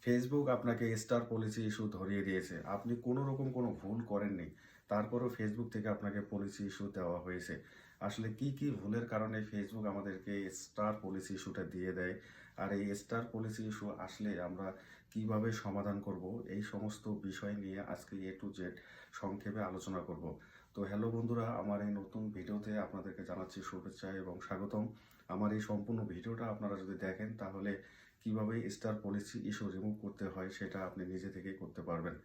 Facebook আপনাকে star policy issue ধরিয়ে দিয়েছে। আপনি কোনো রকম কোনো ভুল করেননি। তারপরেও ফেসবুক থেকে আপনাকে পলিসি ইস্যু দেওয়া হয়েছে। আসলে কি, কি ভুলের কারণে ফেসবুক আমাদেরকে স্টার পলিসি ইস্যুটা দিয়ে দেয়? আর এই স্টার পলিসি ইস্যু আসলে আমরা কিভাবে সমাধান করব? এই সমস্ত বিষয় নিয়ে আজকে A to Z সংক্ষেপে আলোচনা করব। তো হ্যালো বন্ধুরা, আমার এই নতুন ভিডিওতে আপনাদেরকে জানাচ্ছি শুভেচ্ছা এবং স্বাগতম। আমার এই সম্পূর্ণ ভিডিওটা আপনারা যদি দেখেন তাহলে কিভাবে স্টার পলিসি ইস্যু রিমুভ করতে হয় সেটা আপনি নিজে থেকেই করতে পারবেন।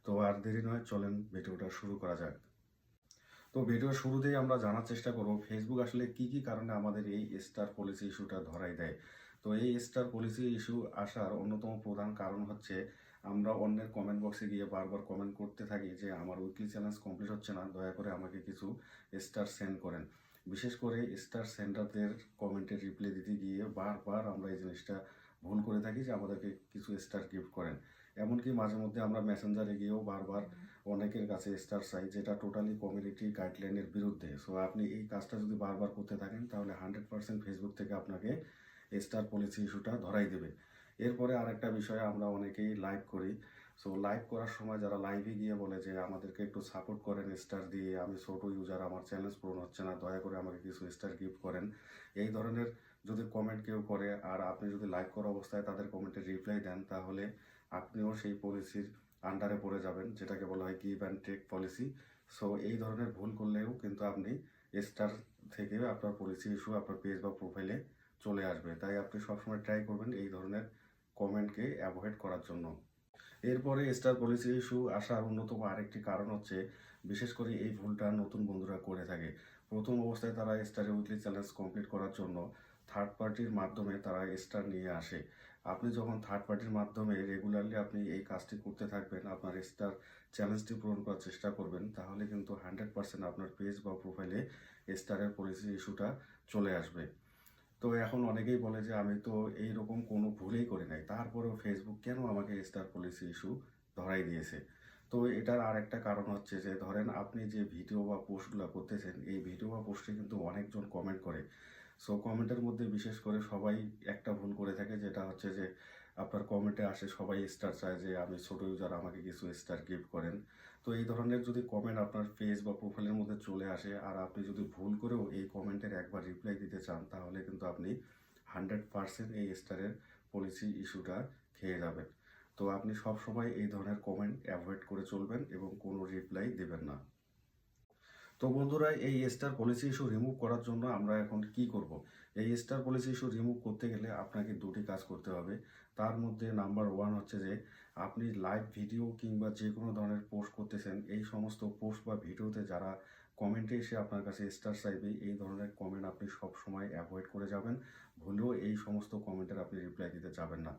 তো আর দেরি নয়, চলেন ভিডিওটা শুরু করা যাক। তো ভিডিওর শুরুতেই আমরা জানার চেষ্টা করব ফেসবুক আসলে কি কি কারণে আমাদের এই স্টার পলিসি ইস্যুটা ধরাই দেয়। তো এই স্টার পলিসি ইস্যু আসার অন্যতম প্রধান কারণ হচ্ছে আমরা অন্যের কমেন্ট বক্সে গিয়ে বারবার কমেন্ট করতে থাকি যে আমার উইকলি চ্যালেঞ্জ কমপ্লিট হচ্ছে না, দয়া করে আমাকে কিছু স্টার সেন্ড করেন। বিশেষ করে স্টার সেন্ডারদের কমেন্টের রিপ্লাই দিতে গিয়ে বারবার আমরা এই জিনিসটা ভুল করে থাকি যে আমাদেরকে কিছু স্টার গিফট করেন। এমনকি মাঝে মধ্যে আমরা মেসেঞ্জারে গিয়েও বারবার অনেকের কাছে স্টার চাই, যেটা টোটালি কমিউনিটি গাইডলাইনের বিরুদ্ধে। সো আপনি এই কাজটা যদি বারবার করতে থাকেন তাহলে 100% ফেসবুক থেকে আপনাকে স্টার পলিসি ইস্যুটা ধরাই দেবে। এরপরে আরেকটা বিষয়, আমরা অনেকেই লাইভ করি। সো লাইভ করার সময় যারা লাইভে গিয়ে বলে যে আমাদেরকে একটু সাপোর্ট করেন স্টার দিয়ে, আমি ছোট ইউজার, আমার চ্যালেঞ্জ পূরণ হচ্ছে না, দয়া করে আমাকে কিছু স্টার গিফট করেন। এই ধরনের যদি কমেন্ট কেউ করে আর আপনি যদি লাইভ করা অবস্থায় তাদের কমেন্টের রিপ্লাই দেন তাহলে আপনিও সেই পলিসির আন্ডারে পড়ে যাবেন, যেটাকে বলা হয় give and take policy. So এই ধরনের ভুল করলেও কিন্তু আপনি স্টার থেকে আপনার পলিসি ইস্যু আপনার পেজ বা প্রোফাইলে চলে আসবে। তাই আপনি সবসময় ট্রাই করবেন এই ধরনের কমেন্টকে অ্যাভয়েড করার জন্য। এরপরে স্টার পলিসি ইস্যু আসার অন্যতম আরেকটি কারণ হচ্ছে, বিশেষ করে এই ভুলটা নতুন বন্ধুরা করে থাকে। প্রথম অবস্থায় তারা স্টারে উইকলি চ্যালেঞ্জ কমপ্লিট করার জন্য থার্ড পার্টির মাধ্যমে তারা স্টার নিয়ে আসে। আপনি যখন থার্ড পার্টির মাধ্যমে রেগুলারলি আপনি এই কাজটি করতে থাকবেন, আপনার স্টার চ্যালেঞ্জটি পূরণ করার চেষ্টা করবেন, তাহলে কিন্তু 100% আপনার পেজ বা প্রোফাইলে স্টারের পলিসি ইস্যুটা চলে আসবে। তো এখন অনেকেই বলে যে আমি তো এইরকম কোনো ভুলই করি নাই, তারপরেও ফেসবুক কেন আমাকে স্টার পলিসি ইস্যু ধরাই দিয়েছে। তো এটার আরেকটা কারণ হচ্ছে যে ধরেন আপনি যে ভিডিও বা পোস্টগুলো করতেছেন, এই ভিডিও বা পোস্টে কিন্তু অনেকজন কমেন্ট করে। সো কমেন্টের মধ্যে বিশেষ করে সবাই একটা ভুল করে থাকে, যেটা হচ্ছে যে আপনার কমেন্টে আসে সবাই স্টার চায় যে আমি ছোট ইউজার, আমাকে কিছু স্টার গিফট করেন। তো এই ধরনের যদি কমেন্ট আপনার পেজ বা প্রোফাইলের মধ্যে চলে আসে আর আপনি যদি ভুল করেও এই কমেন্টের একবার রিপ্লাই দিতে চান তাহলে কিন্তু আপনি 100% এই স্টারের পলিসি ইস্যুটা খেয়ে যাবেন। তো আপনি সবসময় এই ধরনের কমেন্ট অ্যাভয়েড করে চলবেন এবং কোনো রিপ্লাই দেবেন না। তো বন্ধুরা, এই স্টার পলিসি ইস্যু রিমুভ করার জন্য আমরা এখন কি করব? এই স্টার পলিসি ইস্যু রিমুভ করতে গেলে আপনাকে দুটি কাজ করতে হবে। তার মধ্যে নাম্বার ওয়ান হচ্ছে যে আপনি লাইভ ভিডিও কিংবা যে কোনো ধরনের পোস্ট করতেছেন, এই সমস্ত পোস্ট বা ভিডিওতে যারা কমেন্টে এসে আপনার কাছে স্টার চাইবে, এই ধরনের কমেন্ট আপনি সবসময় অ্যাভয়েড করে যাবেন। ভুলেও এই সমস্ত কমেন্টের আপনি রিপ্লাই দিতে যাবেন না।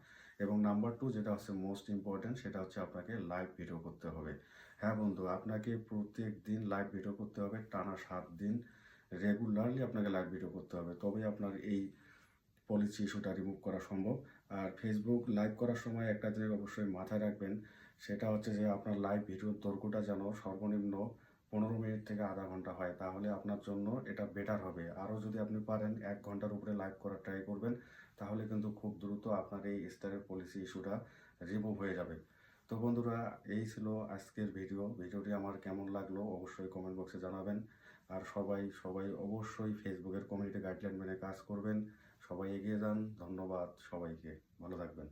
এবং নাম্বার টু, যেটা হচ্ছে মোস্ট ইম্পর্ট্যান্ট, সেটা হচ্ছে আপনাকে লাইভ ভিডিও করতে হবে। হ্যাঁ বন্ধু, আপনাকে প্রত্যেক দিন লাইভ ভিডিও করতে হবে, টানা 7 দিন রেগুলারলি আপনাকে লাইভ ভিডিও করতে হবে, তবেই আপনার এই পলিসি ইস্যুটা রিমুভ করা সম্ভব। আর ফেসবুক লাইভ করার সময় একটা জিনিস অবশ্যই মাথায় রাখবেন, সেটা হচ্ছে যে আপনার লাইভ ভিডিওর দৈর্ঘ্যটা যেন সর্বনিম্ন 15 মিনিট থেকে আধা ঘন্টা হয়, তাহলে আপনার জন্য এটা বেটার হবে। আরও যদি আপনি পারেন 1 ঘন্টার উপরে লাইভ করার ট্রাই করবেন, তাহলে কিন্তু খুব দ্রুত আপনার এই স্টারের পলিসি ইস্যুটা রিমুভ হয়ে যাবে। তো বন্ধুরা, এই ছিল আজকের ভিডিওটি আমার কেমন লাগলো অবশ্যই কমেন্ট বক্সে জানাবেন। আর সবাই সবাই অবশ্যই ফেসবুকের কমিউনিটি গাইডলাইন মেনে কাজ করবেন। সবাই এগিয়ে যান। ধন্যবাদ সবাইকে, ভালো থাকবেন।